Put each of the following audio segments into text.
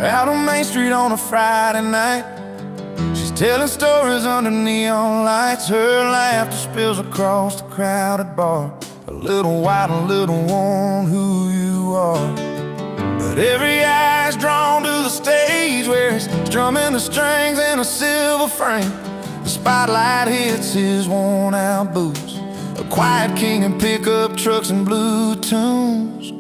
out on Main Street on a Friday night. She's telling stories under neon lights. Her laughter spills across the crowded bar. A little white, a little worn, who you are. But every eye's drawn to the stage where he's strumming the strings in a silver frame. The spotlight hits his worn out boots, a quiet king in pickup trucks and blue tunes.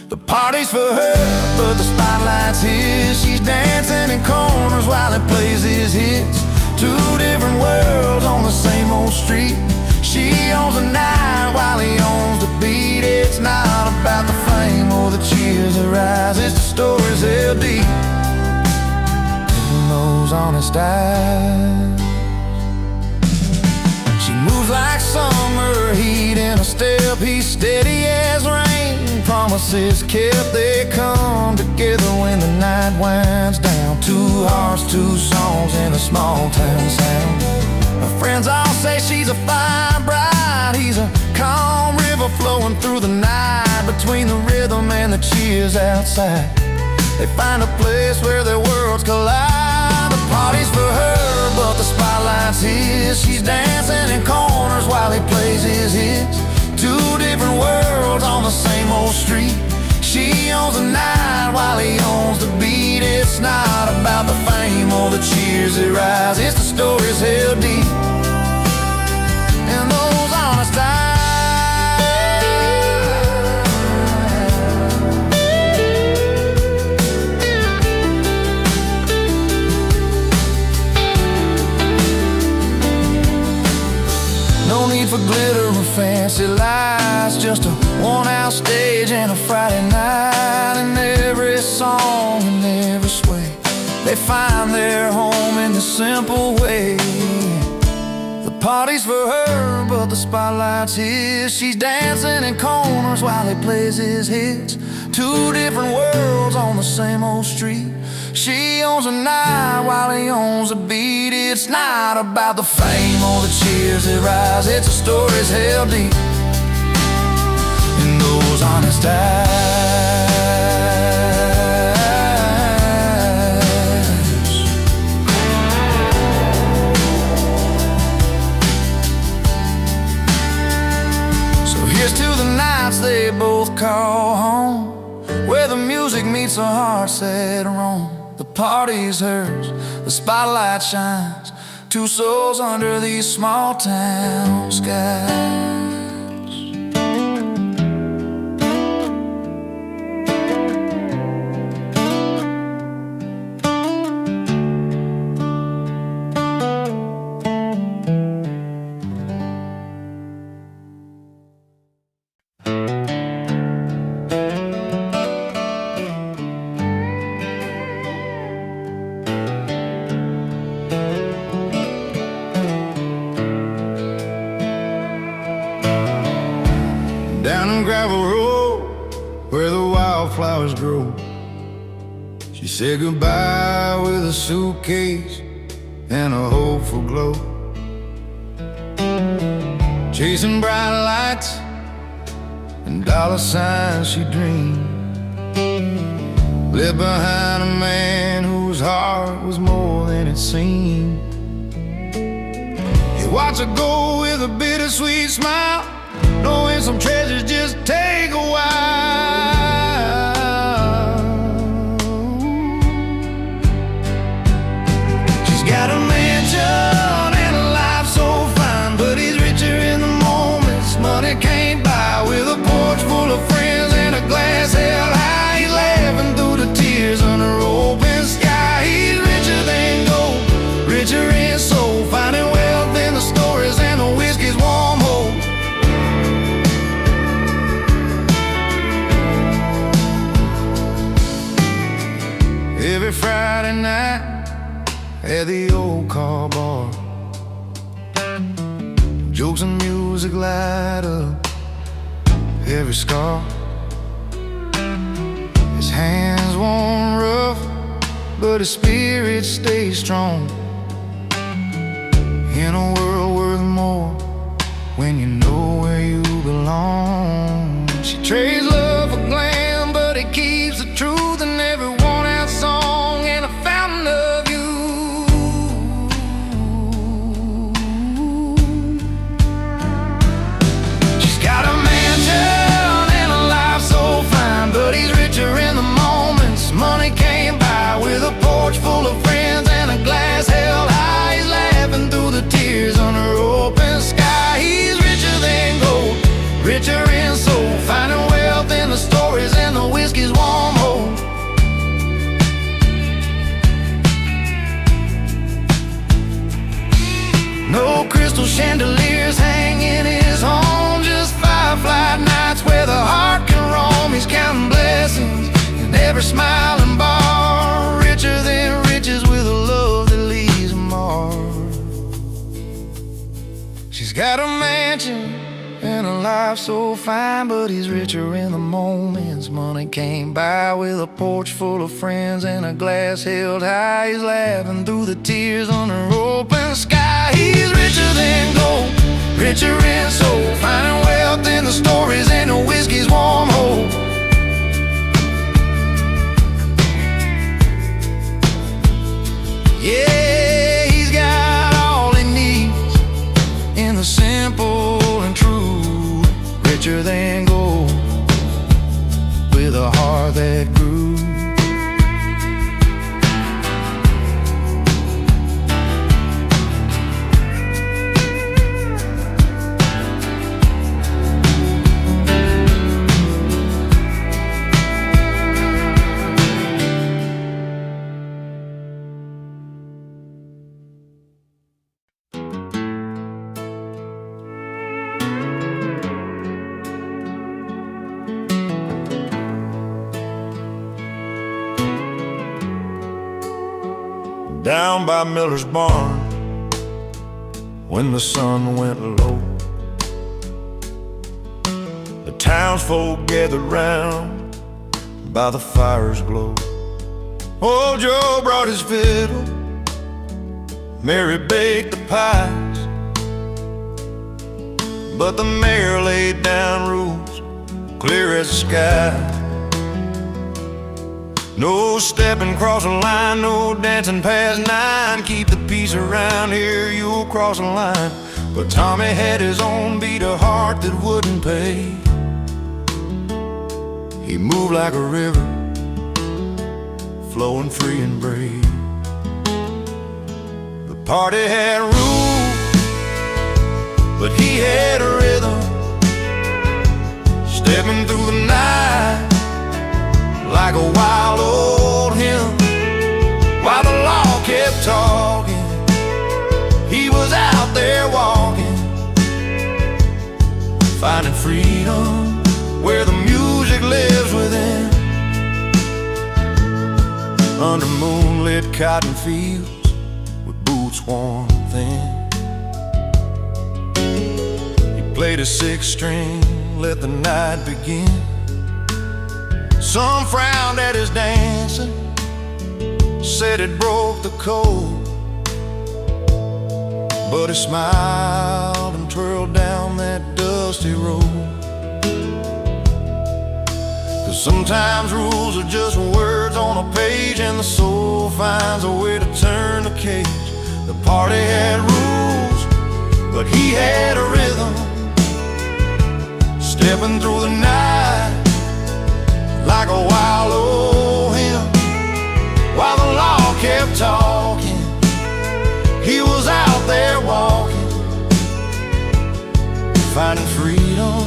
The party's for her, but the spotlight's his. She's dancing in corners while he plays his hits. Two different worlds on the same old street. She owns the night while he owns the beat. It's not about the fame or the cheers that rise. It's the stories held deep in those honest eyes. She moves like summer heat in a step. He's steady as rain, promises kept. They come together when the night winds down. Two hearts, two songs in a small town sound. Her friends all say she's a fire bride. He's a calm river flowing through the night. Between the rhythm and the cheers outside, they find a place where their worlds collide. The party's for her, but the spotlight's his. She's dancing in corners while he plays his hits. Two different worlds on the same old street. She owns the night while he owns the beat. It's not about the fame or the cheers that rise. It's the stories held deep in those honest eyes. No need for glitter or fancy lights, just a worn-out stage and a Friday night. And every song and every sway, they find their home in the simple way. The party's for her, but the spotlight's his. She's dancing in corners while he plays his hits. Two different worlds on the same old street. She owns the night while he owns the beat. It's not about the fame or the cheers that rise. It's the stories held deep in those honest eyes. So here's to the nights they both call home, where the music meets the hearts that roam. The party's hers, the spotlight shines. Two souls under these small town skies. Gravel road where the wildflowers grow. She said goodbye with a suitcase and a hopeful glow. Chasing bright lights and dollar signs she dreamed. Left behind a man whose heart was more than it seemed. He watched her go with a bittersweet smile, knowing some treasures just take a while. She's got a mansion and a life so fine, but he's richer in the moments money can't buy. With a porch full of friends and a glass held high, he's laughing through the tears under open sky. He's richer than gold, richer in soul, finding wealth in the stories and the whiskey's warm hope. Every Friday night at the old car bar, jokes and music light up every scar. His hands worn rough, but his spirit stays strong. In a world worth more when you know where you belong. She trades love for glam, but it keeps the truth in every worn out song. crystal chandeliers hang in his home. Just firefly nights where the heart can roam. He's counting blessings in every smiling bar. Richer than riches with a love that leaves a mark. She's got a mansion and a life so fine, but he's richer in the moments money can't buy. With a porch full of friends and a glass held high, he's laughing through the tears under open sky. He's richer than gold, richer in soul, finding wealth in the stories and the whiskey's warm hope. Yeah, he's got all he needs in the simple and true. Richer than gold, with a heart that grew. Down by Miller's barn, when the sun went low, the townsfolk gathered round by the fire's glow. Old Joe brought his fiddle, Mary baked the pies, but the mayor laid down rules clear as the sky. No stepping across the line, no dancing past 9. Keep the peace around here, you'll cross the line. But Tommy had his own beat, a heart that wouldn't pay. He moved like a river, flowing free and brave. The party had rules, but he had a rhythm, stepping through the night like a wild old hymn. While the law kept talking, he was out there walking, finding freedom where the music lives within. Under moonlit cotton fields with boots worn thin, he played a 6-string, let the night begin. Some frowned at his dancing, said it broke the code, but he smiled and twirled down that dusty road. 'Cause sometimes rules are just words on a page, and the soul finds a way to turn the cage. The party had rules, but he had a rhythm, stepping through the night like a wild old hymn. While the law kept talking, he was out there walking, finding freedom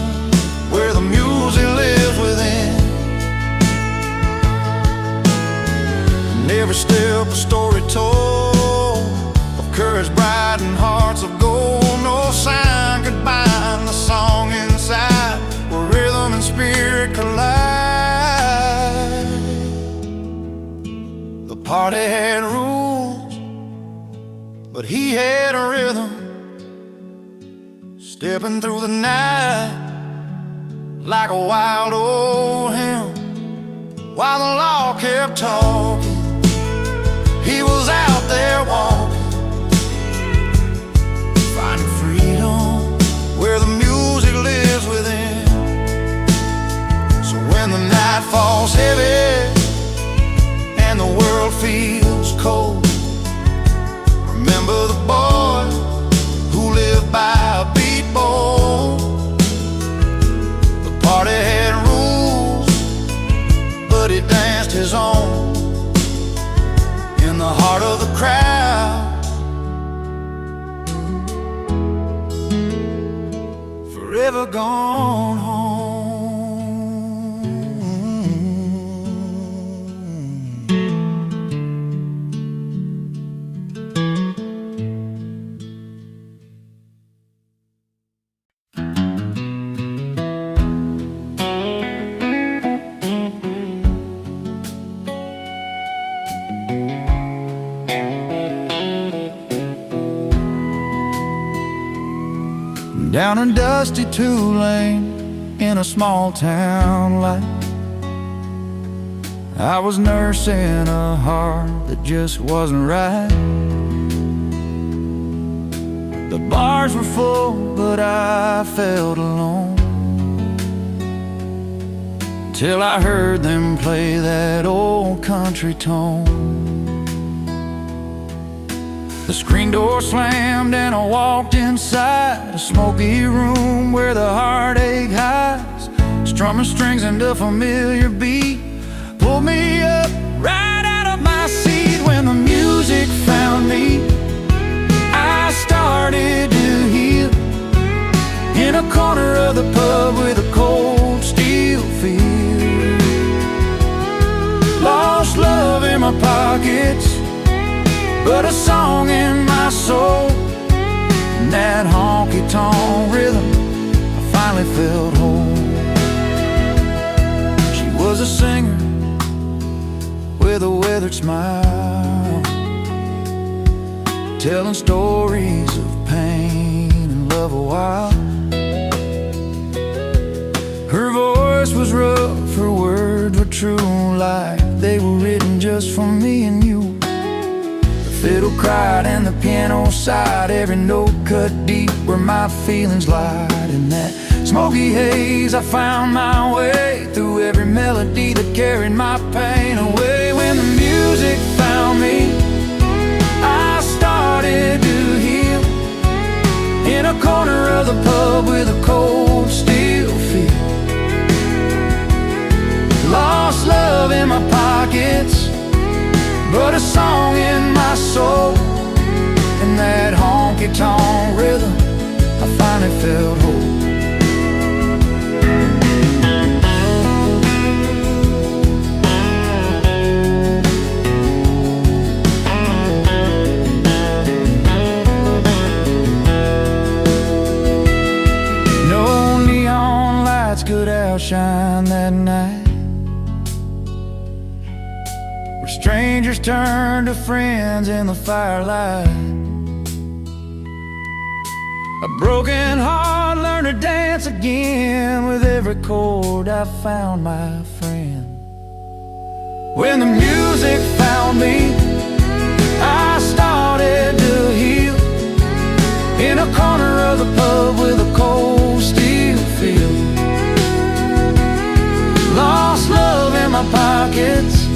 where the music lives within. And every step a story told of courage bright and hearts of gold. No sign could bind the song inside, where rhythm and spirit collide. The party had rules, but he had a rhythm, stepping through the night like a wild old hymn. While the law kept talking, he was out there walking, finding freedom where the music lives within. So when the night falls heavy and the world feels cold, remember the boy who lived by a beat bowl. The party had rules, but he danced his own in the heart of the crowd, forever gone home. down a dusty two-lane in a small town life. I was nursing a heart that just wasn't right. The bars were full, but I felt alone, till I heard them play that old country tone. The screen door slammed and I walked inside a smoky room where the heartache hides, strumming strings and a familiar beat pulled me up right out of my seat. When the music found me, I started to heal in a corner of the pub with a cold steel feel. Lost love in my pockets, but a song in my soul, and that honky-tonk rhythm, I finally felt whole. She was a singer with a weathered smile, telling stories of pain and love a while. Her voice was rough, her words were true, like they were written just for me and you. The fiddle cried and the piano sighed, every note cut deep where my feelings lied. In that smoky haze I found my way through every melody that carried my pain away. When the music found me, I started to heal in a corner of the pub with a cold steel feel. Lost love in my pockets, but a song in my soul, and that honky-tonk rhythm, I finally felt whole. No neon lights could outshine that night, where strangers turned to friends in the firelight. A broken heart learned to dance again, with every chord I found my friend. When the music found me, I started to heal in a corner of the pub with a cold steel feel. Lost love in my pockets,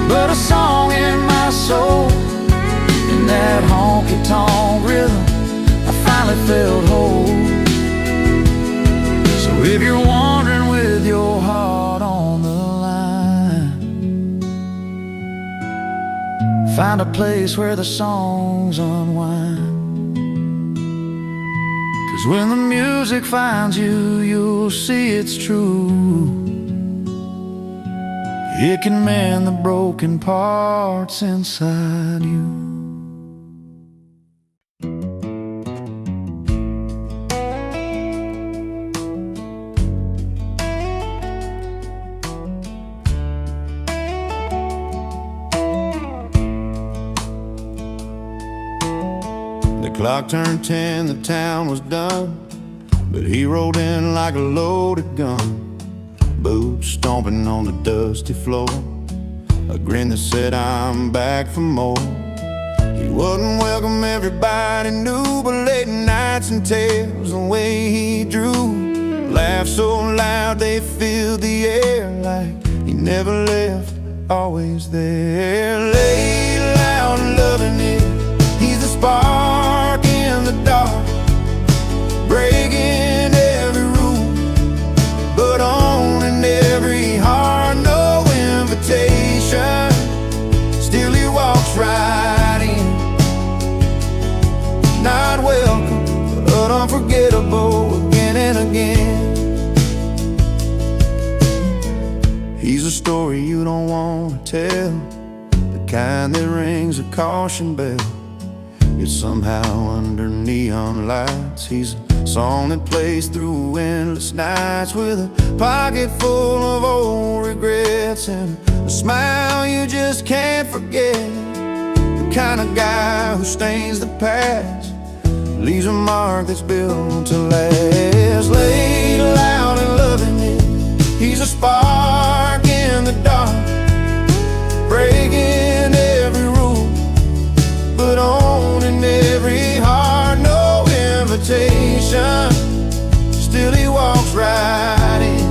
but a song in my soul, in that honky-tonk rhythm, I finally felt whole. So if you're wandering with your heart on the line, find a place where the songs unwind. 'Cause when the music finds you, you'll see it's true. It can mend the broken parts inside you. The clock turned 10, the town was done, but he rode in like a loaded gun. Boots stomping on the dusty floor, a grin that said I'm back for more. He wouldn't welcome everybody knew, but late nights and tales, the way he drew, laughed so loud they filled the air, like he never left, always there. Laid loud and loving it, he's the spark in the dark, breaking every rule, but on in every heart, no invitation, still he walks right in. Not welcome, but unforgettable again and again. He's a story you don't want to tell, the kind that rings a caution bell, yet somehow under neon lights, he's a song that plays through endless nights, with a pocket full of old regrets and a smile you just can't forget. The kind of guy who stains the past, leaves a mark that's built to last. Laid loud and loving it, he's a spark in the dark, breaking every rule, but owning every heart. No invitation, still he walks right in.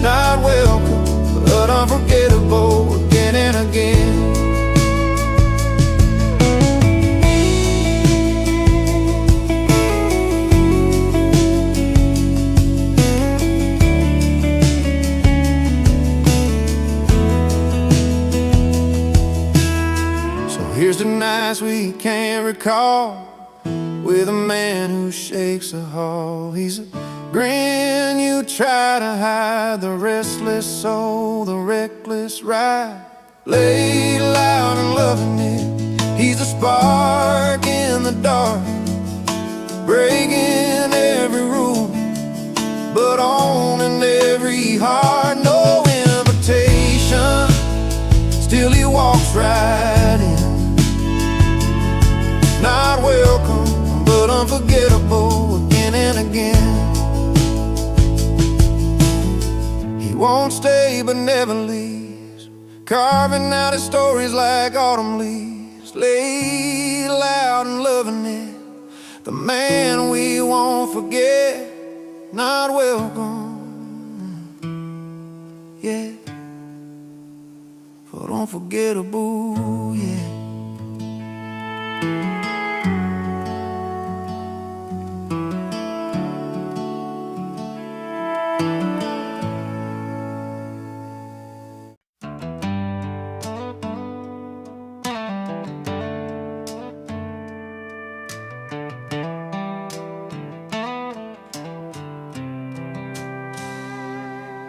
Not welcome, but unforgettable again and again. Here's the nights we can't recall, with a man who shakes a hall. He's a grin you try to hide, the restless soul, the reckless ride. Laid loud and loving it, he's a spark in the dark, breaking every rule, but owning every heart. No invitation, still he walks right in. Not welcome, but unforgettable again and again. He won't stay but never leaves, carving out his stories like autumn leaves. Laid loud and loving it, the man we won't forget. Not welcome, yeah, but unforgettable, yeah.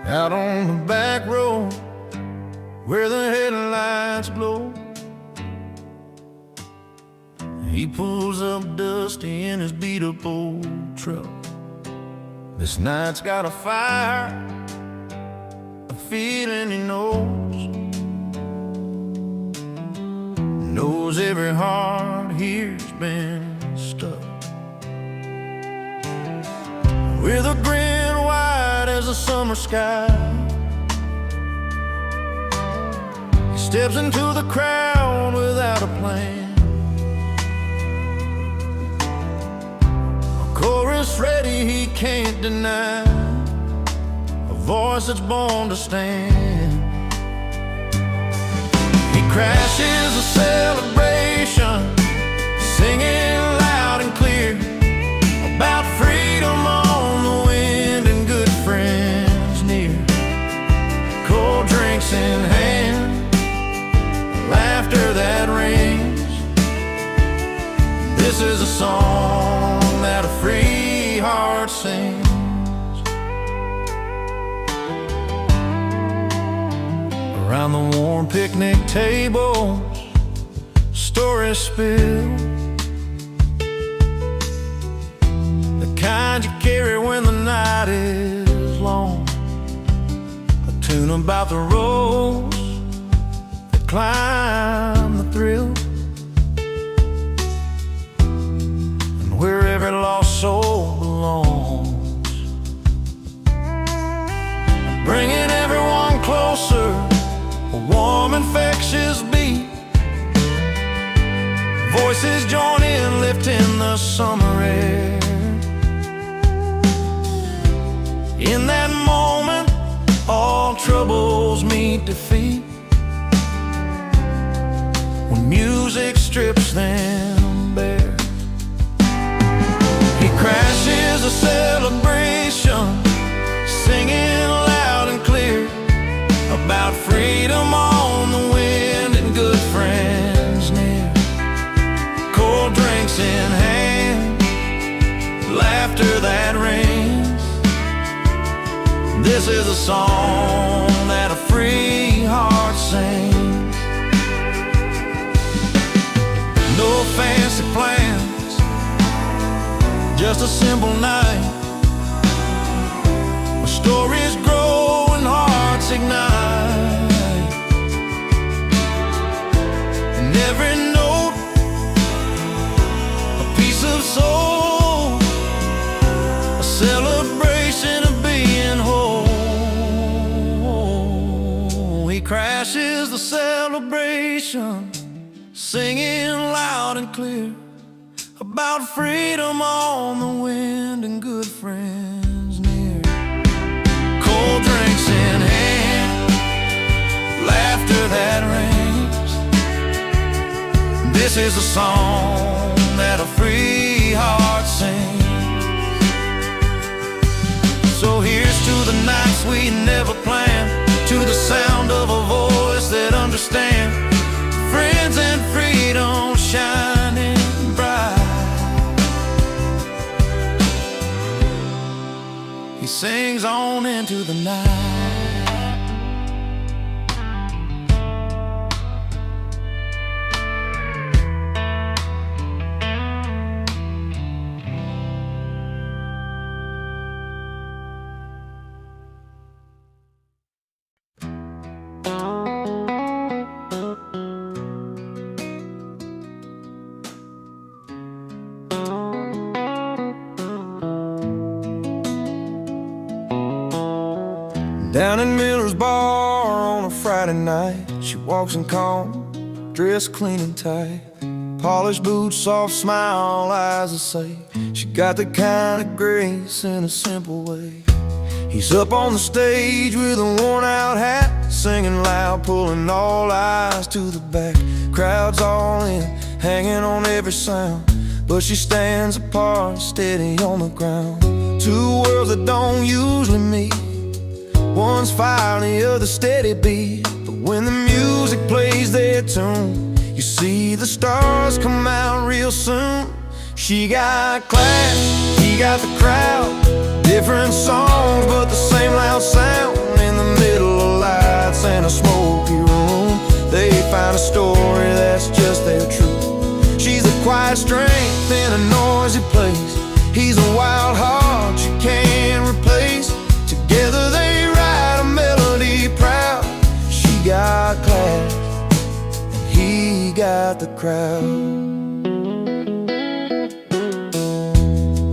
Out on the back road where the headlights glow, he pulls up dusty in his beat-up old truck. This night's got a fire, a feeling he knows every heart here's been stuck. With a grin wide as a summer sky, he steps into the crowd without a plan. A chorus ready he can't deny, a voice that's born to stand. He crashes a celebration, singing loud and clear about freedom on the wind and good friends near. Cold drinks in hand, laughter that rings. This is a song that a free heart sings. Around the warm picnic tables, stories spill, the kind you carry when the night is long. A tune about the roads that climb the thrill, and where every lost soul belongs. Bringing everyone closer, a warm infectious beat. Voices join in, lifting the summer air. In that moment, all troubles meet defeat, when music strips them bare. He crashes a celebration, singing loud and clear about freedom on the wind and good friends near. Cold drinks in hand, laughter that rings. This is a song that a free heart sings. No fancy plans, just a simple night, where stories grow and hearts ignite. And every note is the celebration, singing loud and clear about freedom on the wind and good friends near. Cold drinks in hand, laughter that rings. This is a song that a free heart sings. So here's to the nights we never planned, to the sound of a voice that understands. Friends and freedom shining bright. He sings on into the night. Down in Miller's bar on a Friday night, she walks in calm, dressed clean and tight. Polished boots, soft smile, eyes that say she got the kind of grace in a simple way. He's up on the stage with a worn-out hat, singing loud, pulling all eyes to the back. Crowd's all in, hanging on every sound, but she stands apart, steady on the ground. Two worlds that don't usually meet, one's fire and the other steady beat. But when the music plays their tune, you see the stars come out real soon. She got class, he got the crowd, different songs but the same loud sound. In the middle of lights and a smoky room, they find a story that's just their truth. She's a quiet strength in a noisy place, he's a wild heart you can't replace. Together they write a melody proud. She got class and he got the crowd.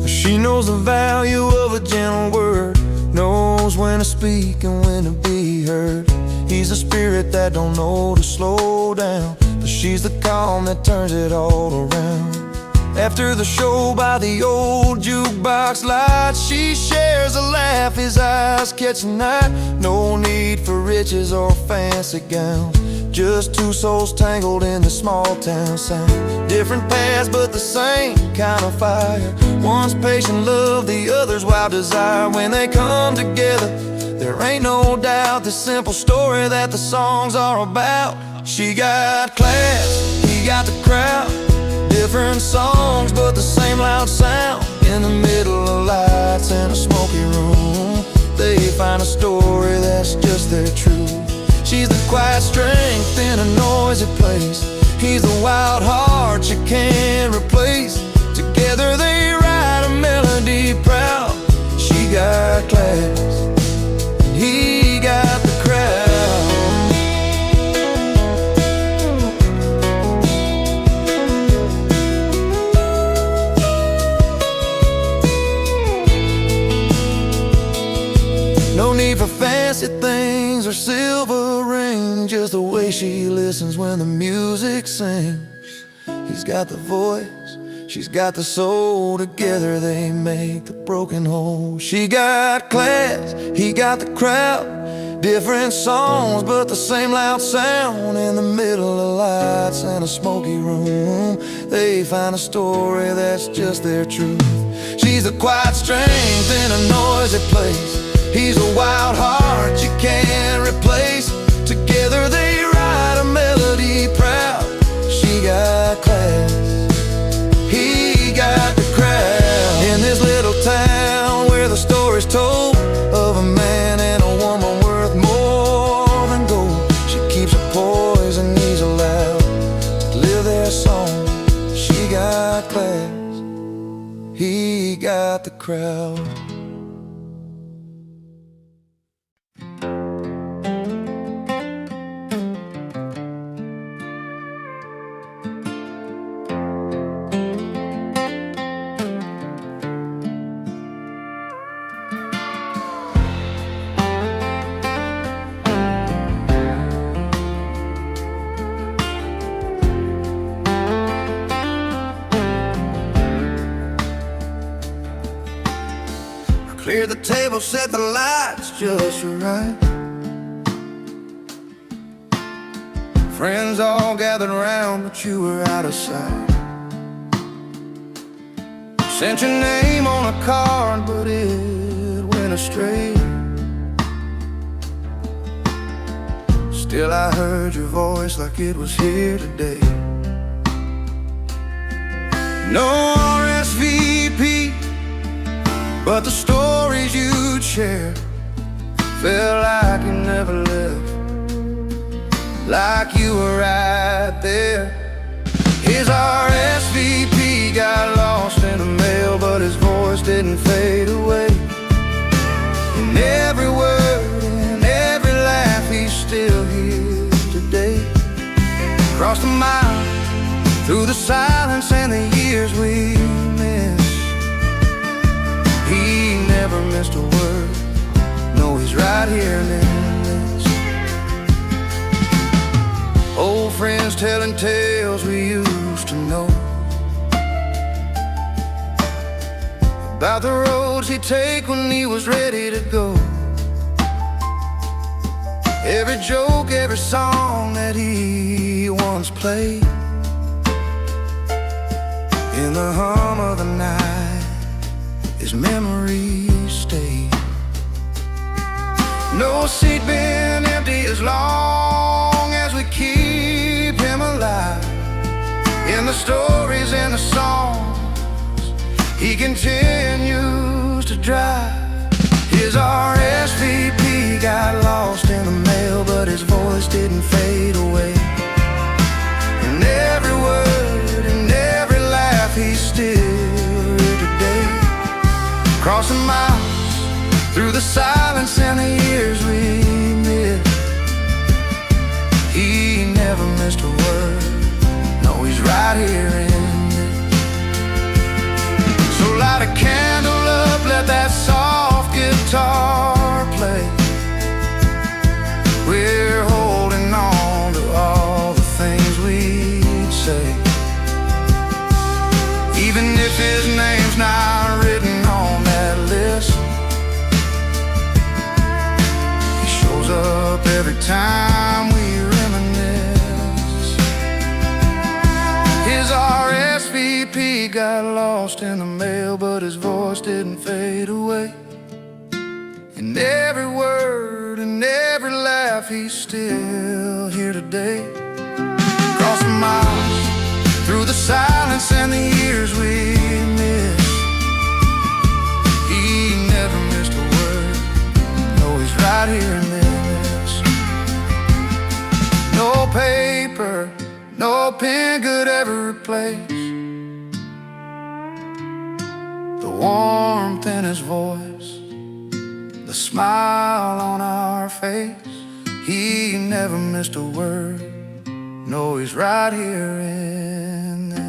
She knows the value of a gentle word, knows when to speak and when to be heard. He's a spirit that don't know to slow down, but she's the calm that turns it all around. After the show by the old jukebox light, she shares a laugh, his eyes catch the night. No need for riches or fancy gowns, just two souls tangled in the small town sound. Different paths but the same kind of fire, one's patient love, the other's wild desire. When they come together, there ain't no doubt the simple story that the songs are about. She got class, he got the crowd, different songs but the same loud sound. In the middle of lights in a smoky room, they find a story that's just their truth. She's the quiet strength in a noisy place, he's the wild heart you can't replace. Together they write a melody proud. She got class and he got the crowd. No need for fancy things or silver rings, just the way she listens when the music sings. He's got the voice, she's got the soul, together they make the broken whole. She got class, he got the crowd, different songs but the same loud sound. In the middle of lights and a smoky room, they find a story that's just their truth. She's a quiet strength in a noisy place, he's a wild heart you can't replace. Together they write a melody proud. She got class, he got the crowd. In this little town where the story's told of a man and a woman worth more than gold, she keeps her poise and he's allowed to live their song. She got class, he got the crowd. Cleared the table, set the lights just right. Friends all gathered around, but you were out of sight. Sent your name on a card, but it went astray. Still I heard your voice like it was here today. No RSVP, but the stories you'd share felt like you never left, like you were right there. His RSVP got lost in the mail, but his voice didn't fade away. And every word and every laugh, he's still here today. Across the mile, through the silence and the years we missed, he never missed a word. No, he's right here in this. Old friends telling tales we used to know, about the roads he'd take when he was ready to go. Every joke, every song that he once played, in the hum of the night, his memories stay. No seat been empty as long as we keep him alive. In the stories and the songs, he continues to drive. His RSVP got lost in the mail, but his voice didn't fade away. And every word and every laugh, he's still here today. Crossing miles, through the silence and the years we missed, he never missed a word. No, he's right here in this. So light a candle up, let that soft guitar play. We're holding on to all the things we'd say, even if his name's not written on that list. He shows up every time we reminisce. His RSVP got lost in the mail, but his voice didn't fade away. And every word and every laugh, he's still here today. Across the miles, through the silence and the years we missed, he never missed a word. No, he's right here in this. No paper, no pen could ever replace the warmth in his voice, the smile on our face. He never missed a word. No, he's right here in this.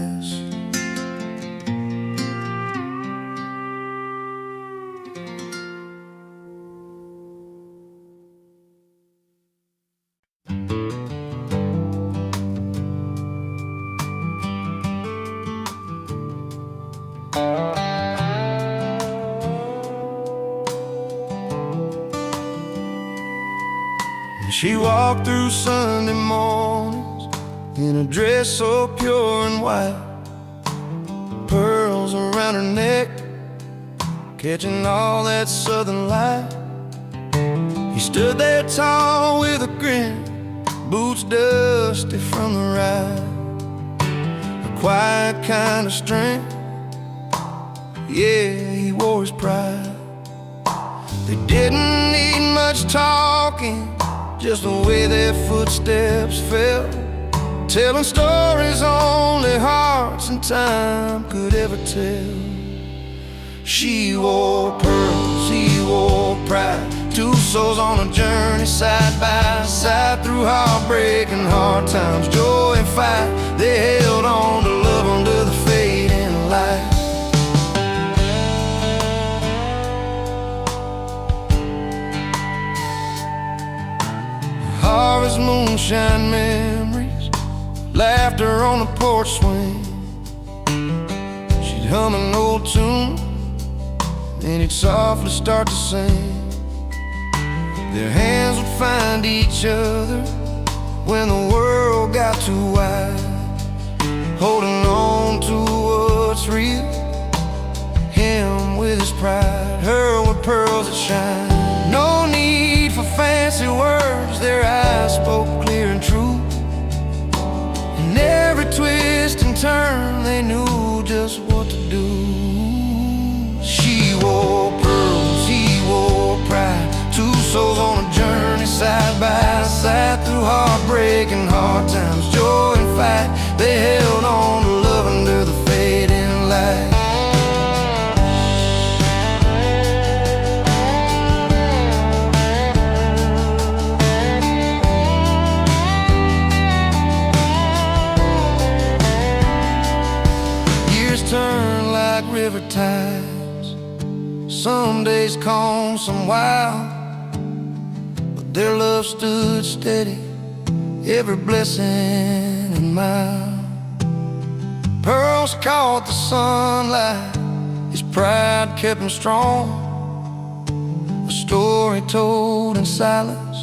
She walked through Sunday mornings in a dress so pure and white, pearls around her neck, catching all that southern light. He stood there tall with a grin, boots dusty from the ride, a quiet kind of strength, yeah, he wore his pride. They didn't need much talking, just the way their footsteps fell, telling stories only hearts and time could ever tell. She wore pearls, he wore pride, two souls on a journey side by side, through heartbreak and hard times, joy and fight. They held on to love under the fading light. Harvest moonshine memories, laughter on the porch swing. She'd hum an old tune then he'd softly start to sing. Their hands would find each other when the world got too wide, holding on to what's real, him with his pride, her with pearls that shine. No need for fancy words, their eyes spoke clear and true. In every twist and turn, they knew just what to do. She wore pearls, he wore pride, two souls on a journey side by side, through heartbreak and hard times, joy and fight. They held on to love under the fading light. Years turn like river tides, some days calm, some wild, but their love stood steady, every blessing and mile. Pearls caught the sunlight, his pride kept him strong. A story told in silence,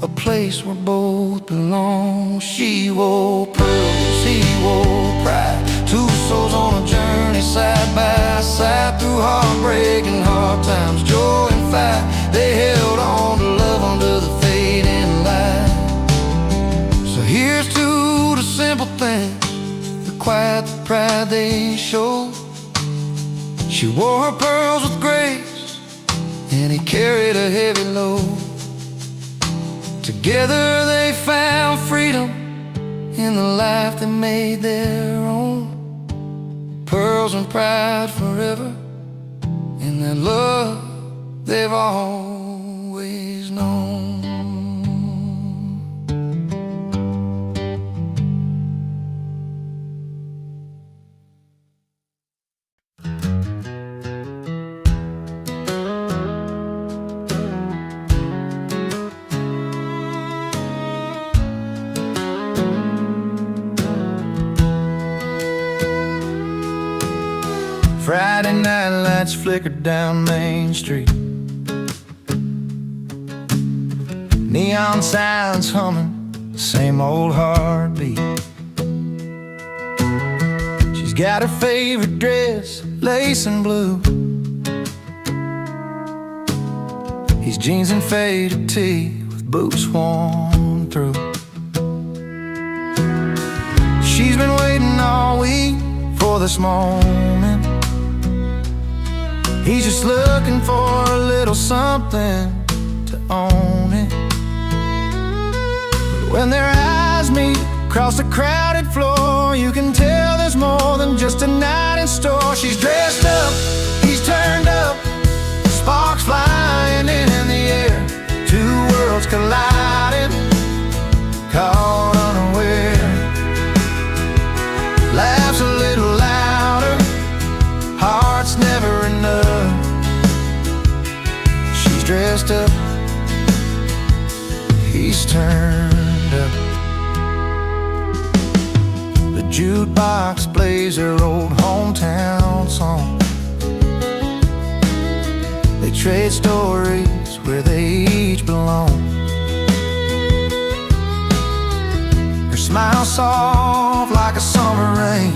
a place where both belong. She wore pearls, he wore pride, two souls on a journey side by side, through heartbreak and hard times, joy and fight. They held on to love under the fading light. So here's to the simple things, the quiet, the pride they showed. She wore her pearls with grace, and he carried a heavy load. Together they found freedom in the life they made their own. Pearls and pride forever, in that love they've always known. Friday night lights flickered down Main Street, neon signs humming, the same old heartbeat. She's got her favorite dress, lace and blue, his jeans and faded tee with boots worn through. She's been waiting all week for this moment. He's just looking for a little something to own it. But when their eyes meet across the crowded floor, you can tell there's more than just a night in store. She's dressed up, he's turned up, sparks flying in the air, two worlds colliding, caught unaware. Laughs a little louder, heart's never enough. She's dressed up, he's turned up. The jukebox plays her old hometown song. They trade stories where they each belong. Her smile soft like a summer rain,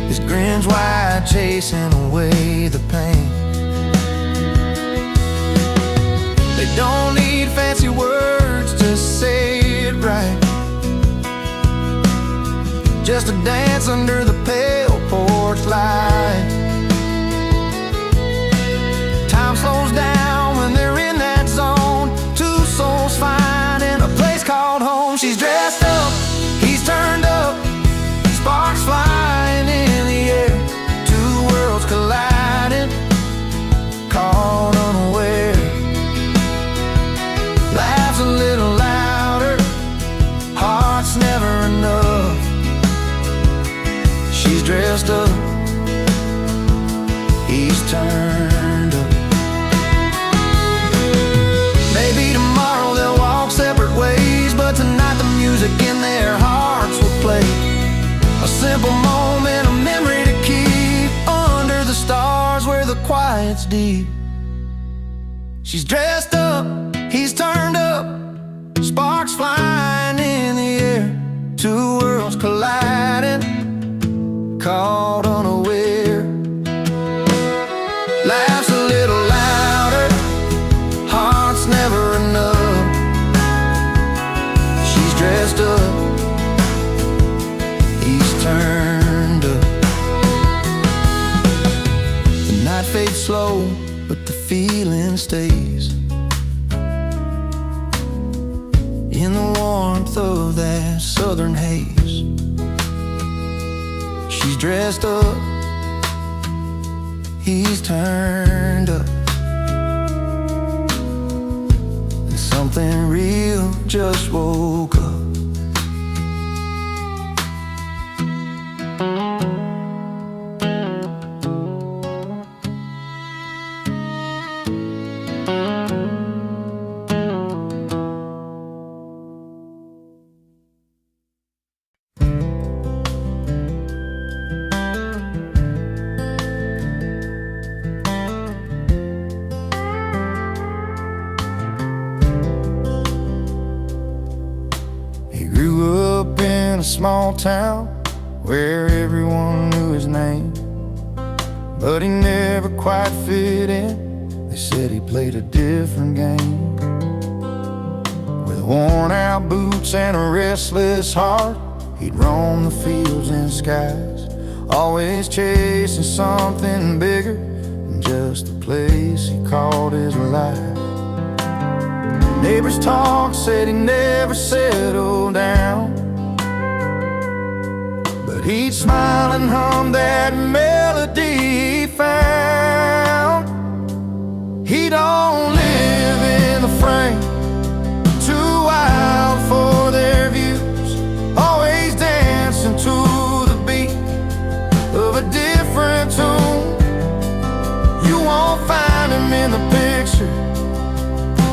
his grin's wide, chasing away the pain. They don't need fancy words to say it right, just a dance under the pale porch light. Time slows down when they're in that zone, two souls finding a place called home. She's dressed up, he's turned up, sparks flying in the air, two worlds colliding, caught unaware. Laughs a little louder, heart's never enough. She's dressed up, he's turned up. Maybe tomorrow they'll walk separate ways, but tonight the music in their hearts will play. A simple moment, a memory to keep, that's deep. She's dressed up, he's turned up, sparks flying in the air, two worlds colliding, caught unaware. Laughs a little louder, heart's never enough. She's dressed up, he's turned up. The night fades slow, but the feeling stays. In the warmth of that southern haze, she's dressed up, he's turned up, and something real just woke up. In a small town where everyone knew his name, but he never quite fit in. They said he played a different game. With worn out boots and a restless heart, he'd roam the fields and skies, always chasing something bigger than just the place he called his life. Neighbors' talk said he never settled down, but he'd smile and hum that melody he found. He don't live in the frame, too wild for their views, always dancing to the beat of a different tune. You won't find him in the picture,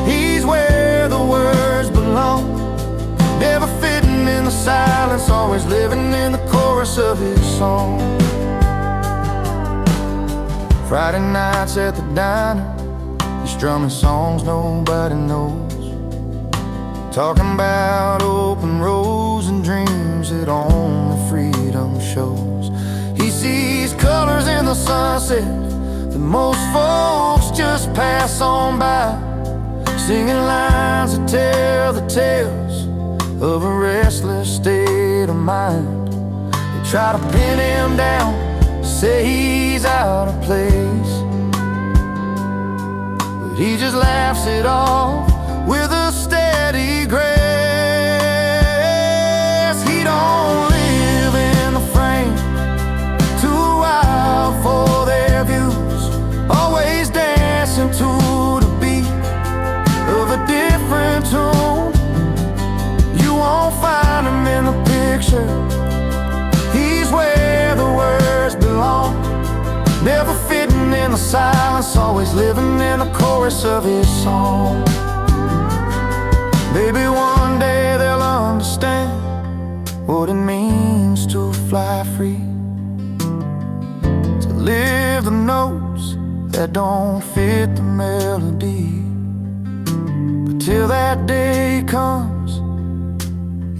he's where the words belong, never fitting in the silence, always living in the chorus of his song. Friday nights at the diner, he's strumming songs nobody knows, talking about open roads and dreams that only freedom shows. He sees colors in the sunset that most folks just pass on by, singing lines that tell the tales of a restless state of mind. They try to pin him down, say he's out of place, but he just laughs it off with a steady grace. He don't live in the frame, too wild for their views, always dancing to the beat of a different tune. You won't find him in the picture, he's where the words belong, never fitting in the silence, always living in the chorus of his song. Maybe one day they'll understand what it means to fly free, to live the notes that don't fit the melody. But till that day comes,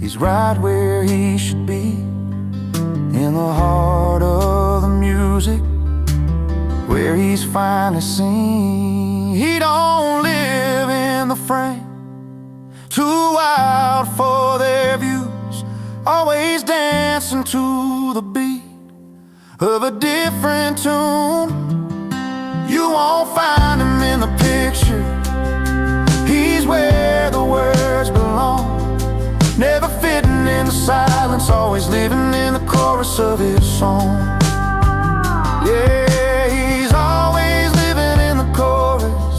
he's right where he should be, in the heart of the music, where he's finally seen. He don't live in the frame, too wild for their views, always dancing to the beat of a different tune. You won't find him in the picture, he's where the words belong, never fitting in the silence, always living in the chorus of his song. Yeah, he's always living in the chorus,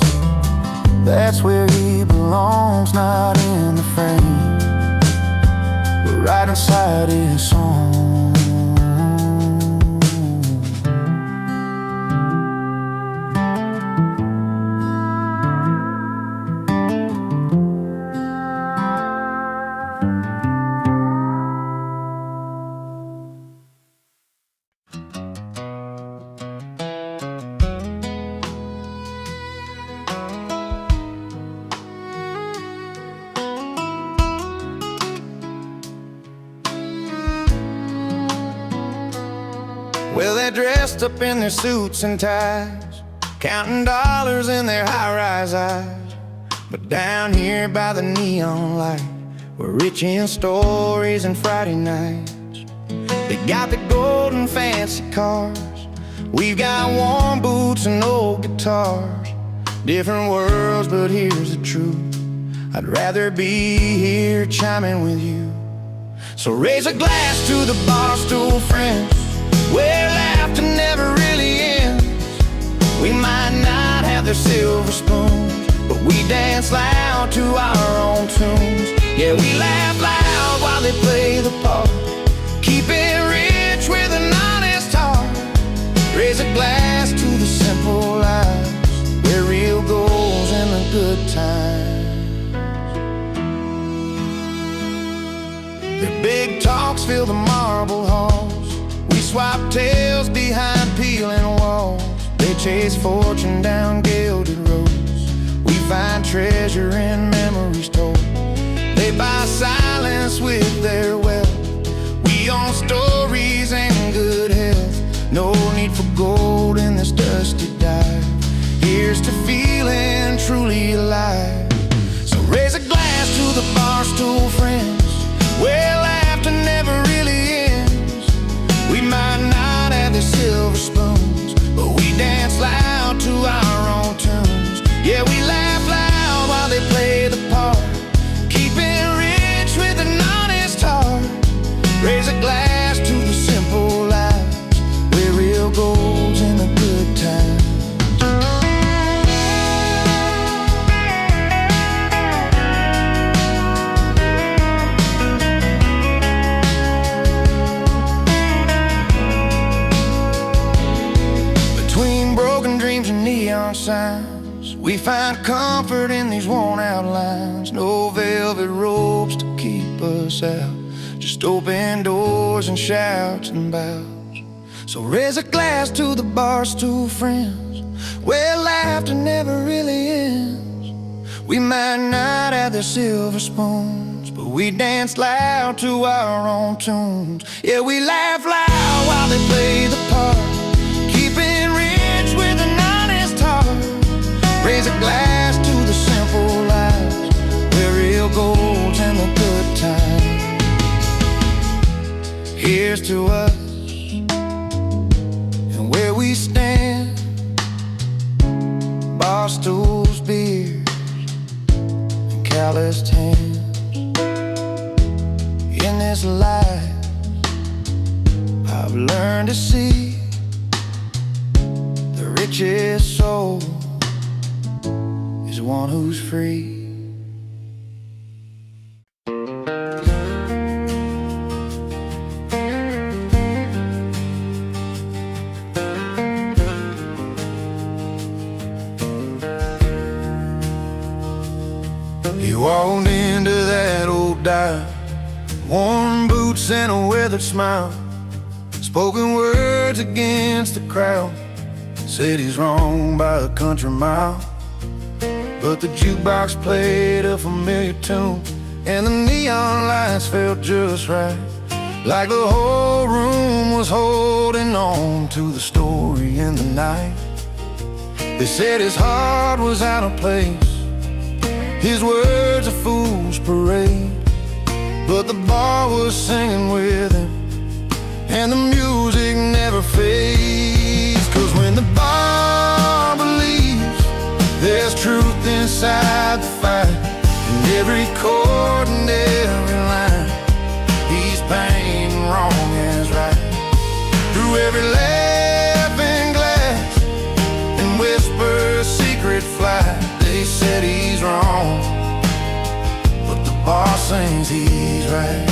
that's where he belongs, not in the frame, but right inside his song. Well, they're dressed up in their suits and ties, counting dollars in their high-rise eyes. But down here by the neon light, we're rich in stories and Friday nights. They got the gold and fancy cars, we've got warm boots and old guitars. Different worlds, but here's the truth: I'd rather be here chiming with you. So raise a glass to the bar stool friends, where laughter never really ends. We might not have their silver spoons, but we dance loud to our own tunes. Yeah, we laugh loud while they play the part, keep it rich with an honest heart. Raise a glass to the simple lives, where real goes in the good times. Their big talks fill the marble halls, we swap tales behind peeling walls. They chase fortune down gilded roads, we find treasure in memories told. They buy silence with their wealth, we own stories and good health. No need for gold in this dusty dive, here's to feeling truly alive. So raise a glass to the bar stool friends, where laughter never really ends. We might not have the silver spoons, but we dance loud to our own tunes. Yeah, we laugh loud while they play the part, keep it rich with an honest heart. Raise a glass to the simple lives, where real gold's in the good times. Between broken dreams and neon signs, we find comfort in these worn-out lines. No velvet ropes to keep us out, just open doors and shouts and bows. So raise a glass to the bar stool friends, where laughter never really ends. We might not have their silver spoons, but we dance loud to our own tunes. Yeah, we laugh loud while they play the part, keeping rich with an honest heart. Raise a glass to the simple lives, where real gold's in the good times. Here's to us and where we stand, bar stools, beers, and calloused hands. In this life I've learned to see the richest soul is one who's free. You walked into that old dive, worn boots and a weathered smile, spoken words against the crowd, said he's wrong by a country mile. But the jukebox played a familiar tune, and the neon lights felt just right, like the whole room was holding on to the story in the night. They said his heart was out of place, his words a fool's parade, but the bar was singing with him, and the music never fades. 'Cause when the bar believes, there's truth inside the fight, and every chord and every line, he's painting wrong as right. Through every laughing glass and whisper secret flight, they said he's wrong, but the bar sings he's right.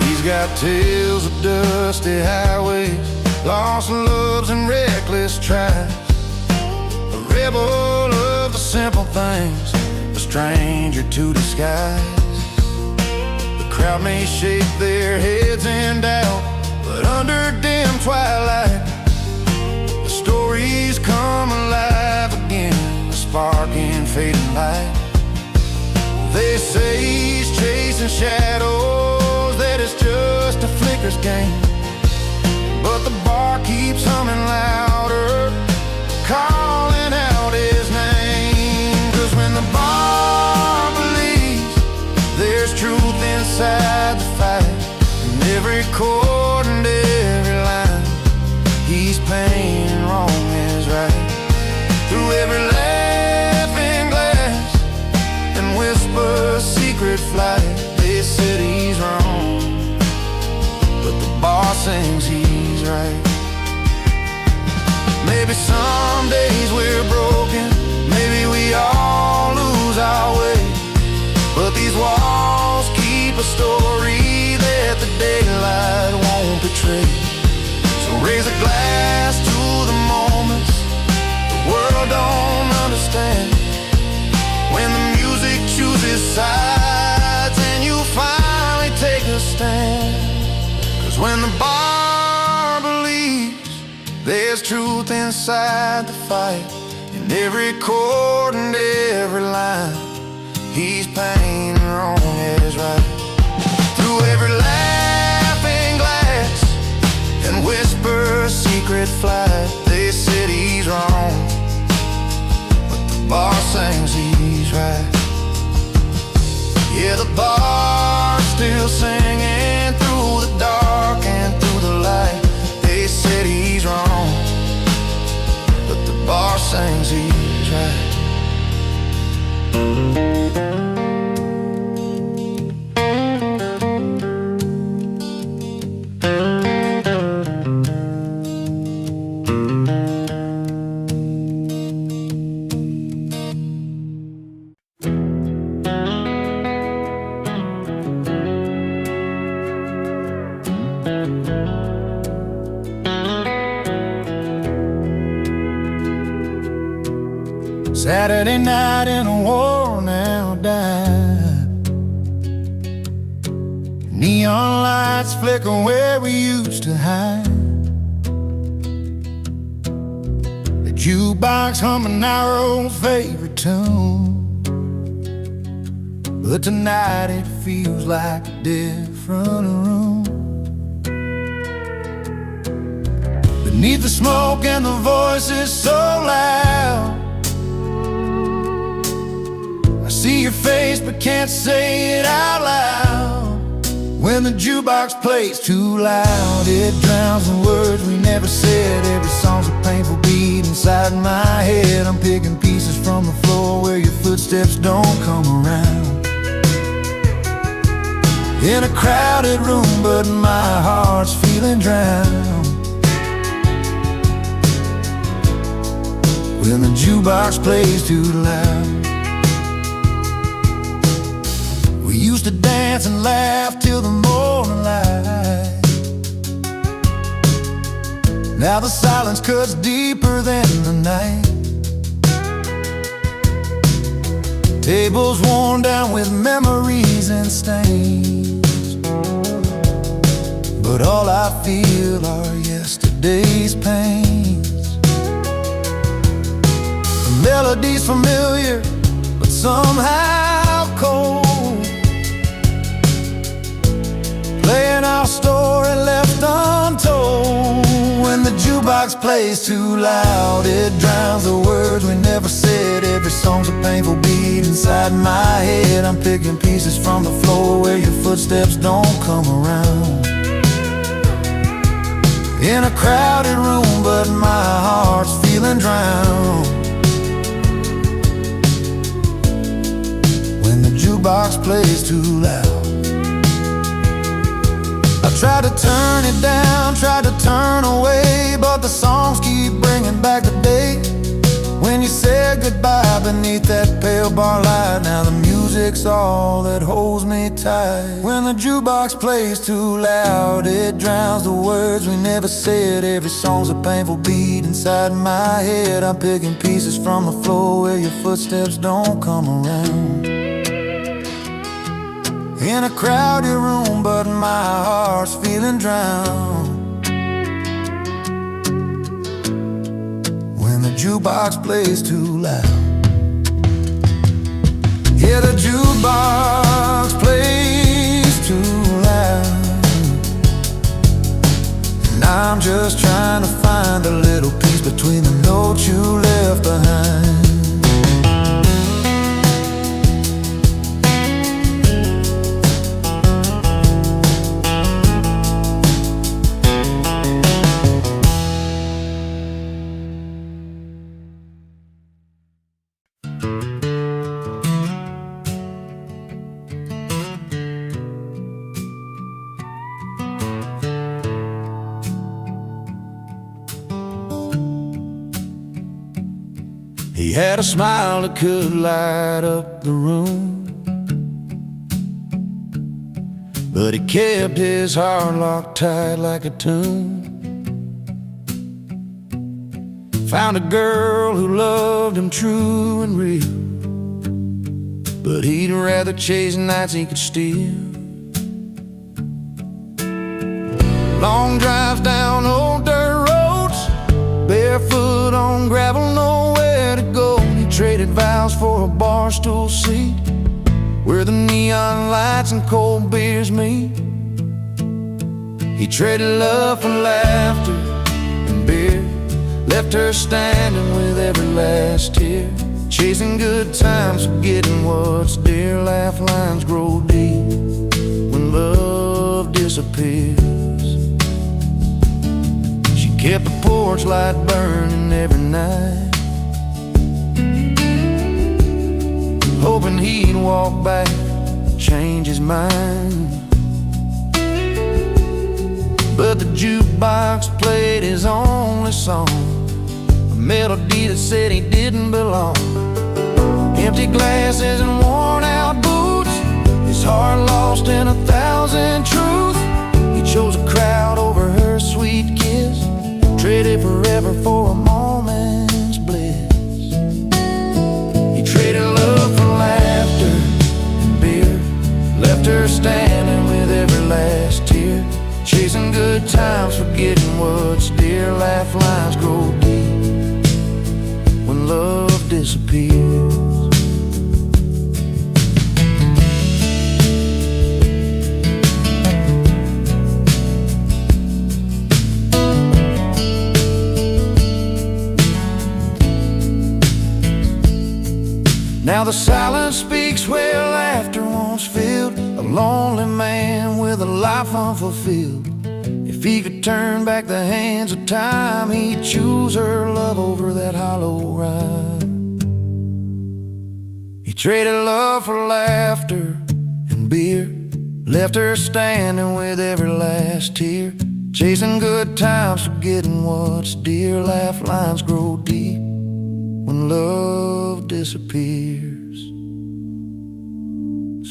He's got tales of dusty highways, lost loves and reckless tries, a rebel of the simple things, a stranger to disguise. The crowd may shake their heads in doubt, but under dim twilight, the stories come alive again, a spark in fading light. They say he's chasing shadows, that it's just a flicker's game, but keeps humming louder, calling out his name. 'Cause when the bar believes there's truth inside the fight, and every chord and every line he's painting wrong is right. Through every laughing glass and whisper secret flight, they said he's wrong, but the bar sings he's right. Maybe some days we're broken, maybe we all lose our way, but these walls keep a story that the daylight won't betray. So raise a glass to the moments the world don't understand, when the music chooses sides and you finally take a stand. 'Cause when the bar believes there's truth inside the fight, in every chord and every line he's painting wrong is right. Through every laughing glass and whisper secret flight, they said he's wrong, but the bar sings he's right. Yeah, the bar's still singing through the dark and through the light. They said he's wrong, but the bar sings he's right. Saturday night in a worn-out dive, neon lights flicker where we used to hide. The jukebox humming our old favorite tune, but tonight it feels like a different room. Beneath the smoke and the voices so loud, see your face but can't say it out loud. When the jukebox plays too loud, it drowns the words we never said. Every song's a painful beat inside my head. I'm picking pieces from the floor where your footsteps don't come around. In a crowded room, but my heart's feeling drowned. When the jukebox plays too loud, we used to dance and laugh till the morning light. Now the silence cuts deeper than the night. Tables worn down with memories and stains, but all I feel are yesterday's pains. The melody's familiar, but somehow cold, playing our story left untold. When the jukebox plays too loud, it drowns the words we never said. Every song's a painful beat inside my head. I'm picking pieces from the floor where your footsteps don't come around. In a crowded room, but my heart's feeling drowned. When the jukebox plays too loud, I try to turn it down, try to turn away, but the songs keep bringing back the day when you said goodbye beneath that pale bar light. Now the music's all that holds me tight. When the jukebox plays too loud, it drowns the words we never said. Every song's a painful beat inside my head. I'm picking pieces from the floor where your footsteps don't come around. In a crowded room, but my heart's feeling drowned. When the jukebox plays too loud, yeah, the jukebox plays too loud, and I'm just trying to find find the little piece between the notes you left behind. He had a smile that could light up the room, but he kept his heart locked tight like a tomb. Found a girl who loved him true and real, but he'd rather chase nights he could steal. Long drives down old dirt roads, barefoot on gravel, nowhere to go. He traded vows for a bar stool seat where the neon lights and cold beers meet. He traded love for laughter and beer, left her standing with every last tear. Chasing good times, forgetting what's dear. Laugh lines grow deep when love disappears. She kept the porch light burning every night, hoping he'd walk back, change his mind. But the jukebox played his only song, a melody that said he didn't belong. Empty glasses and worn out boots, his heart lost in 1,000 truths. He chose a crowd over her sweet kiss, traded forever for a moment's bliss. He traded love for laughter and beer, left her standing with every last tear. Chasing good times, forgetting what's dear. Laugh lines grow deep when love disappears. Now the silence speaks where laughter once filled, a lonely man with a life unfulfilled. If he could turn back the hands of time, he'd choose her love over that hollow rhyme. He traded love for laughter and beer, left her standing with every last tear. Chasing good times, forgetting what's dear. Laugh lines grow deep when love disappears.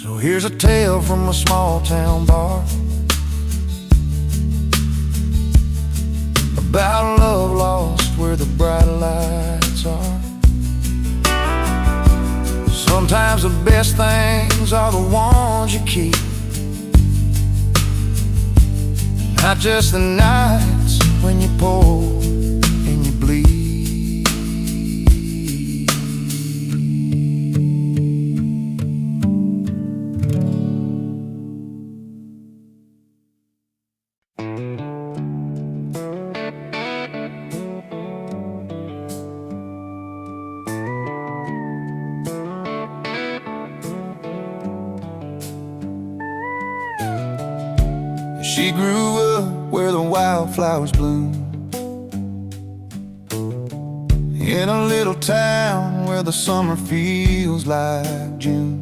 So here's a tale from a small town bar, about love lost where the bright lights are. Sometimes the best things are the ones you keep, not just the nights when you pour and you bleed. She grew up where the wildflowers bloom, in a little town where the summer feels like June.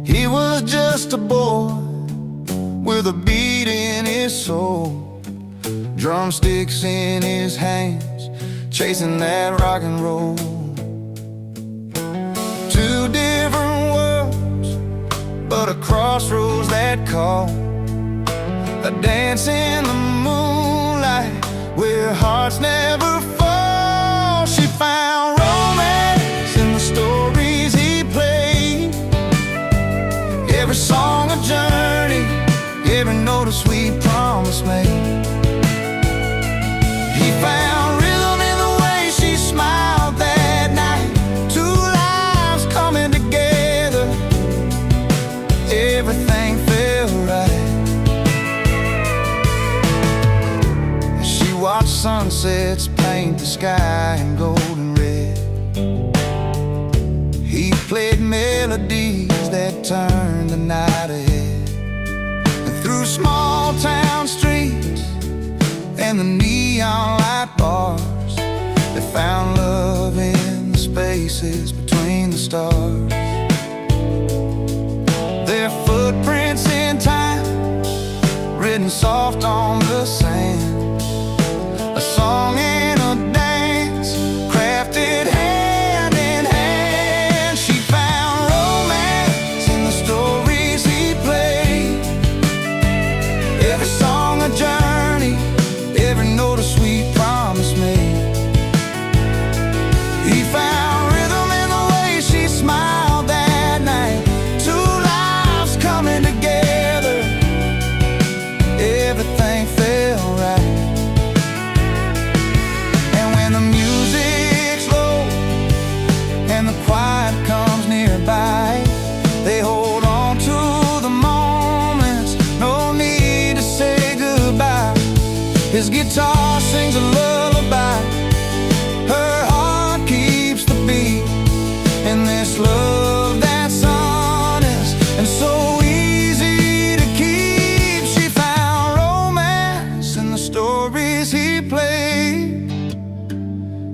He was just a boy with a beat in his soul, drumsticks in his hands, chasing that rock and roll. Two different worlds, but a crossroads that call. A dance in the moonlight where hearts never fall. She found romance in the stories he played, every song a journey, every note a sweet promise made. He found rhythm in the way she smiled that night, two lives coming together, everything felt right. Watch sunsets paint the sky in golden red. He played melodies that turned the night ahead. And through small town streets and the neon light bars, they found love in the spaces between the stars. Their footprints in time, written soft on the sand, a song and a dance, crafted hand in hand. She found romance in the stories he played. Every song a journey, every note a sweet promise made. He found rhythm in the way she smiled that night. Two lives coming together, everything felt right. And when the music's low and the quiet comes nearby, they hold on to the moments, no need to say goodbye. His guitar sings a lullaby, her heart keeps the beat, and this love that's honest and so easy to keep. She found romance in the stories he played.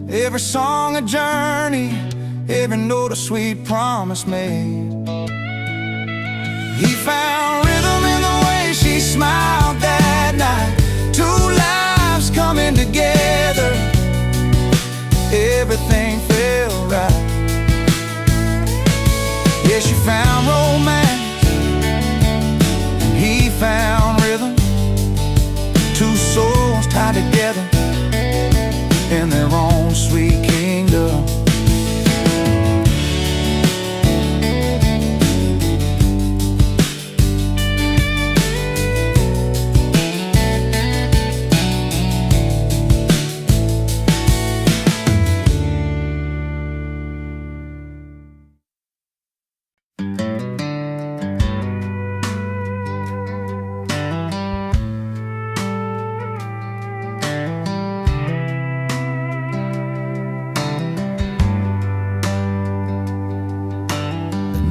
Every song a journey, every note a sweet promise made. He found rhythm in the way she smiled that night. Two lives coming together, everything felt right. Yeah, she found romance and he found rhythm. Two souls tied together in their own sweet kingdom.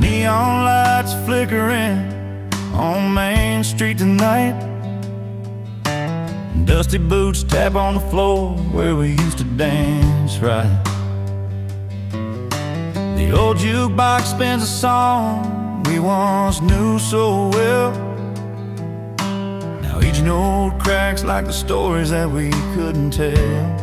Neon lights flickering on Main Street tonight. Dusty boots tap on the floor where we used to dance right. The old jukebox spins a song we once knew so well. Now each note cracks like the stories that we couldn't tell.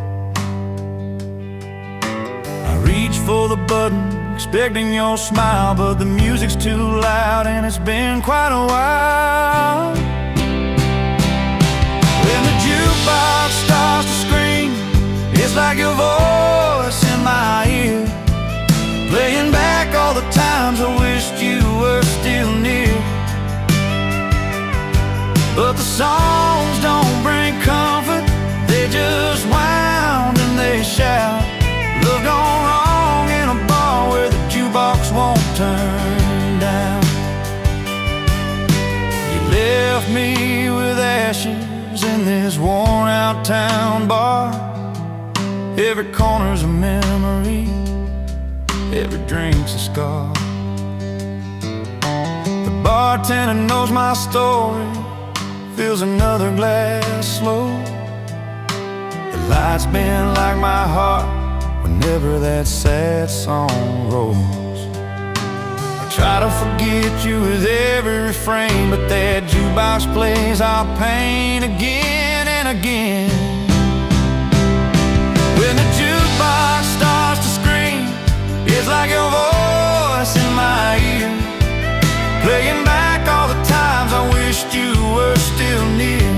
I reach for the button, expecting your smile, but the music's too loud and it's been quite a while. When the jukebox starts to scream, it's like your voice in my ear, playing back all the times I wished you were still near. But the songs don't bring comfort, they just wound and they shout. Love gone wrong in a bar where the jukebox won't turn down. You left me with ashes in this worn out town bar. Every corner's a memory, every drink's a scar. The bartender knows my story, fills another glass slow. The lights bend like my heart whenever that sad song rolls. I try to forget you with every refrain, but that jukebox plays our pain again and again. When the jukebox starts to scream, it's like your voice in my ear, playing back all the times I wished you were still near.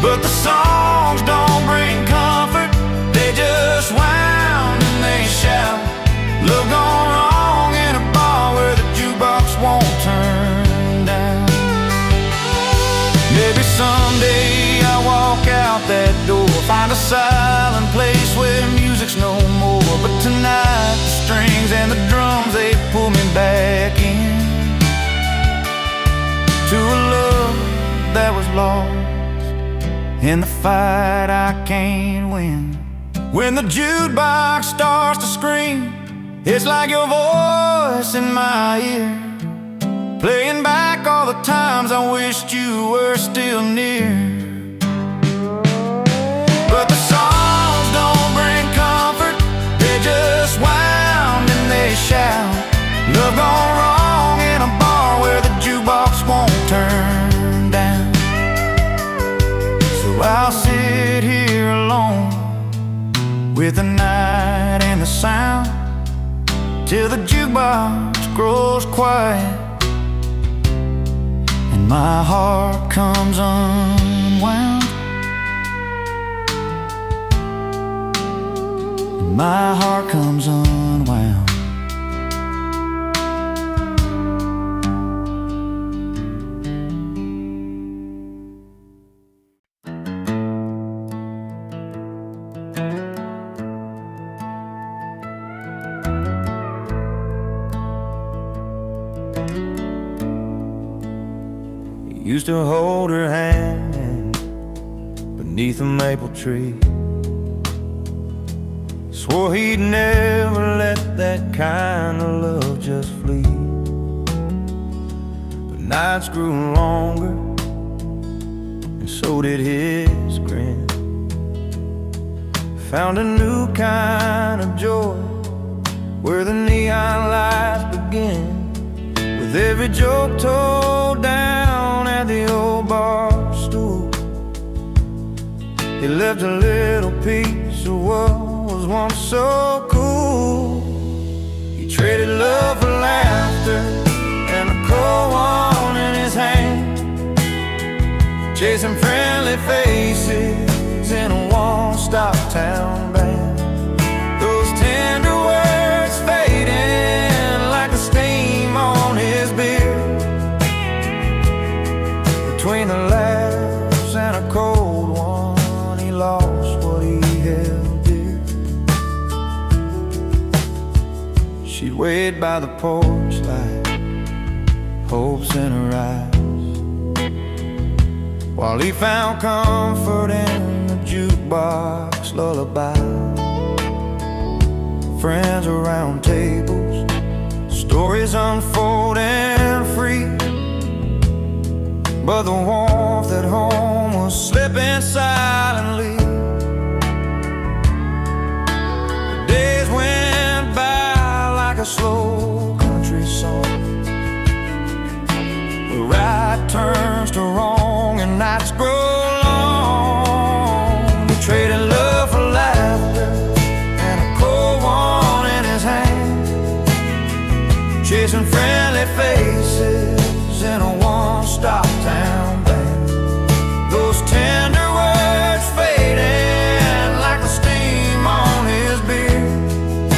But the songs don't bring comfort, they just wound and they shout. Love gone wrong in a bar where the jukebox won't turn down. Maybe someday I'll walk out that door, find a silent place where music's no more. But tonight the strings and the drums, they pull me back in to a love that was lost in the fight I can't win. When the jukebox starts to scream, it's like your voice in my ear, playing back all the times I wished you were still near. But the songs don't bring comfort, they just wound and they shout. Love gone wrong in a bar where the jukebox won't turn down. So I'll sit here alone with the night and the sound, till the jukebox grows quiet and my heart comes unwound. And my heart comes unwound. Used to hold her hand beneath a maple tree. Swore he'd never let that kind of love just flee. But nights grew longer, and so did his grin. Found a new kind of joy where the neon lights begin. With every joke told down at the old bar stool, he left a little piece of what was once so cool. He traded love for laughter and a cold one in his hand, chasing friendly faces in a one-stop town band. Those tender words fading like the steam on his beard. Between the laughs and a cold one, he lost what he held dear. She'd wait by the porch light, hopes in her eyes, while he found comfort in the jukebox lullaby. Friends around tables, stories unfolding free, but the warmth at home was slipping silently. The days went by like a slow country song, where right turns to wrong and nights grow long. We traded love for laughter and a cold one in his hand, chasing friendly faces in a one-stop town band. Those tender words fading like the steam on his beard.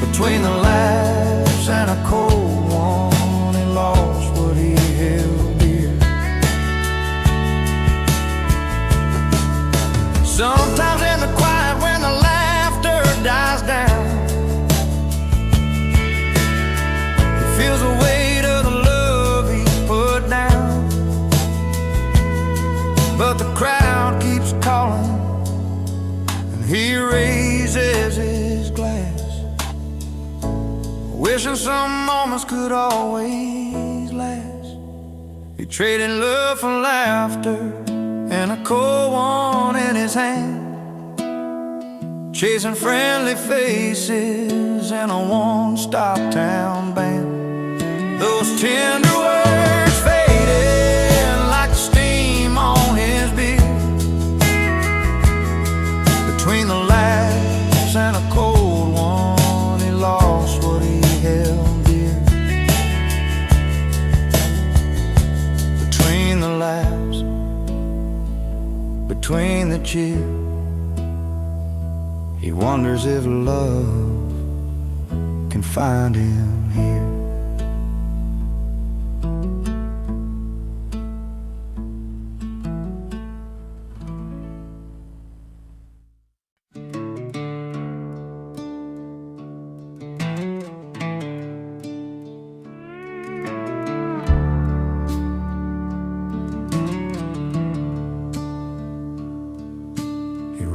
Between the laughs and a cold one, he lost what he held dear. Sometimes in the quiet when the laughter dies down, he feels the weight of the love he's put down. But the crowd keeps calling and he raises his glass, wishing some moments could always last. He traded love for laughter and a cold one in his hand, chasing friendly faces in a one-stop town band. Those tender words faded like the steam on his beard. Between the laughs and a cold one, he lost what he held dear. Between the laughs, between the cheer, he wonders if love can find him here.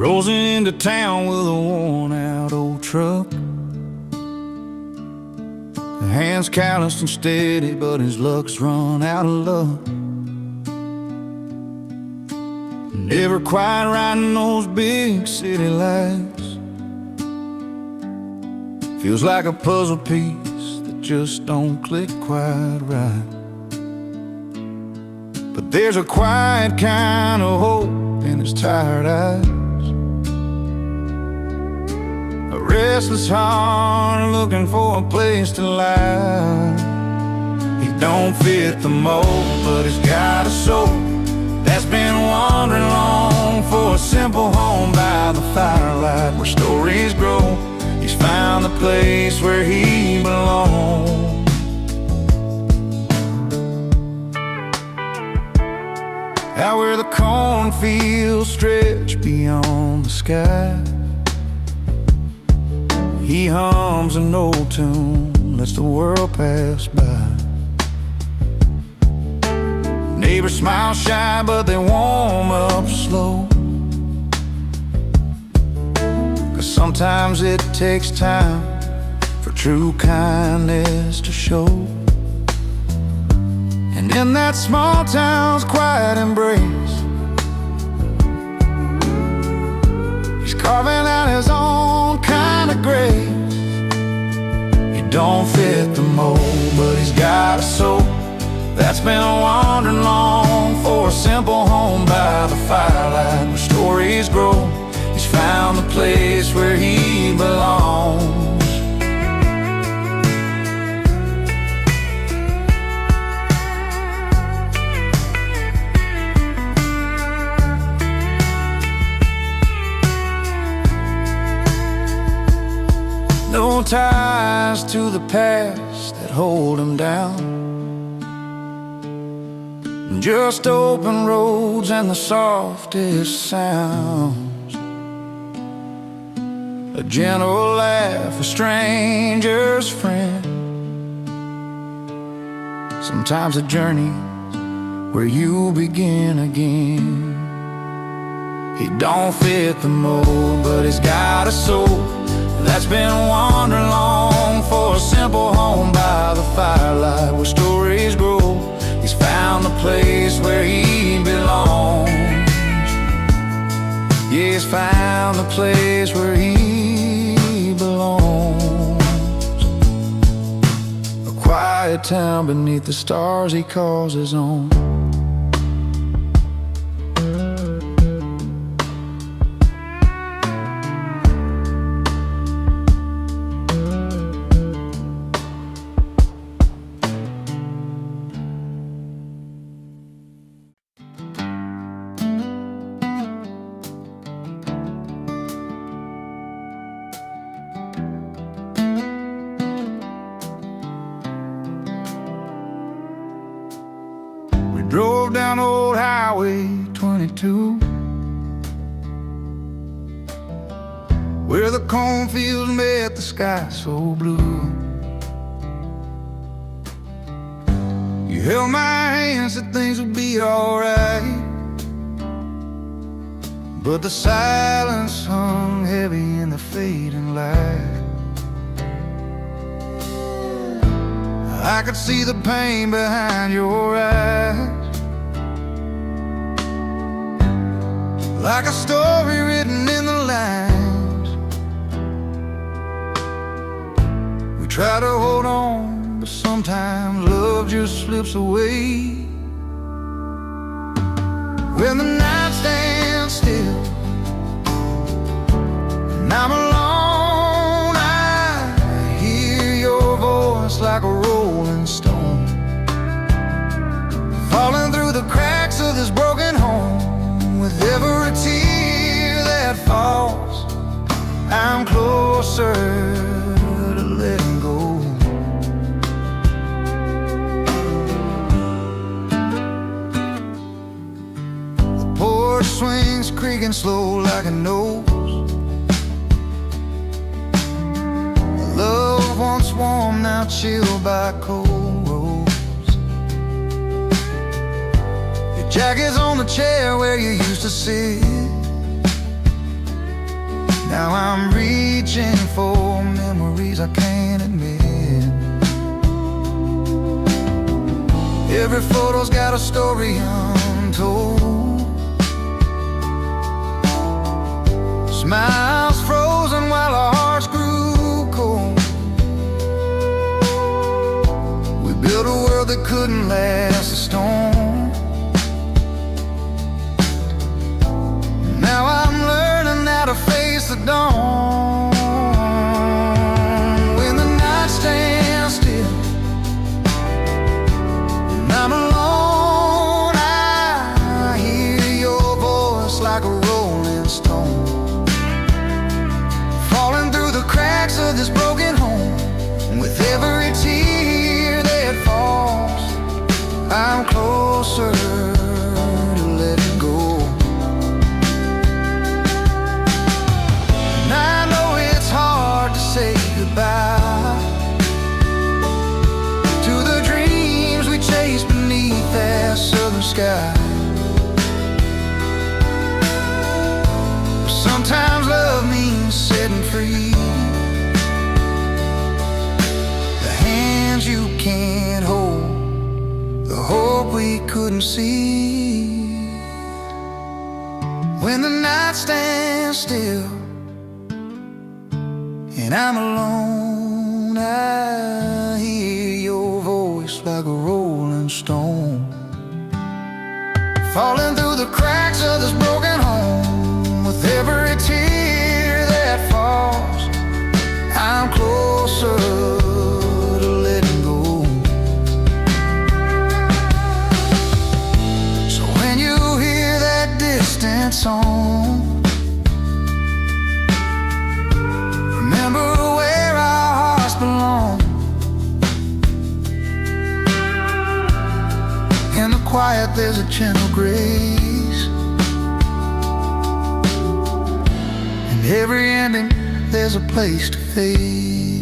rolls into town with a worn-out old truck. The hand's calloused and steady, but his luck's run out of luck. Never quite riding those big city lights. Feels like a puzzle piece that just don't click quite right. But there's a quiet kind of hope in his tired eyes, a restless heart looking for a place to lie. He don't fit the mold, but he's got a soul that's been wandering long for a simple home by the firelight where stories grow. He's found the place where he belongs. Out where the cornfields stretch beyond the sky, he hums an old tune, lets the world pass by. Neighbors smile shy, but they warm up slow, 'cause sometimes it takes time for true kindness to show. And in that small town's quiet embrace, he's carving out his own kind of grace. He don't fit the mold, but he's got a soul that's been wandering long for a simple home by the firelight where stories grow. He's found the place where he belongs. No ties to the past that hold him down, just open roads and the softest sounds. A gentle laugh, a stranger's friend. Sometimes a journey where you begin again. He don't fit the mold, but he's got a soul that's been wandering long for a simple home by the firelight where stories grow. He's found the place where he belongs. Yeah, he's found the place where he belongs. A quiet town beneath the stars he calls his own. Drove down old Highway 22, where the cornfields met the sky so blue. You held my hand, said things would be alright, but the silence hung heavy in the fading light. I could see the pain behind your eyes, like a story written in the lines. We try to hold on, but sometimes love just slips away. When the night stands still and I'm alone, I hear your voice like a rolling stone, falling through the cracks of this broken home. With every tear that falls, I'm closer to letting go. The porch swings creaking slow like a nose. Love once warm, now chilled by cold roads. Jacket's on the chair where you used to sit. Now I'm reaching for memories I can't admit. Every photo's got a story untold. Smiles frozen while our hearts grew cold. We built a world that couldn't last a storm. Now I'm learning how to face the dawn. When the night stands still and I'm alone, I hear your voice like a rolling stone, falling through the cracks of this broken home. With every tear that falls, I'm closer to letting go. And I know it's hard to say goodbye to the dreams we chased beneath that southern sky. Sometimes love means setting free the hands you can't hold, the hope we couldn't see. When the night stands still and I'm alone, I hear your voice like a rolling stone, falling through the cracks of this broken home. With every tear that falls, I'm closer to letting go. So when you hear that distant song, remember where our hearts belong. In the quiet there's a gentle grace. In every ending there's a place to face.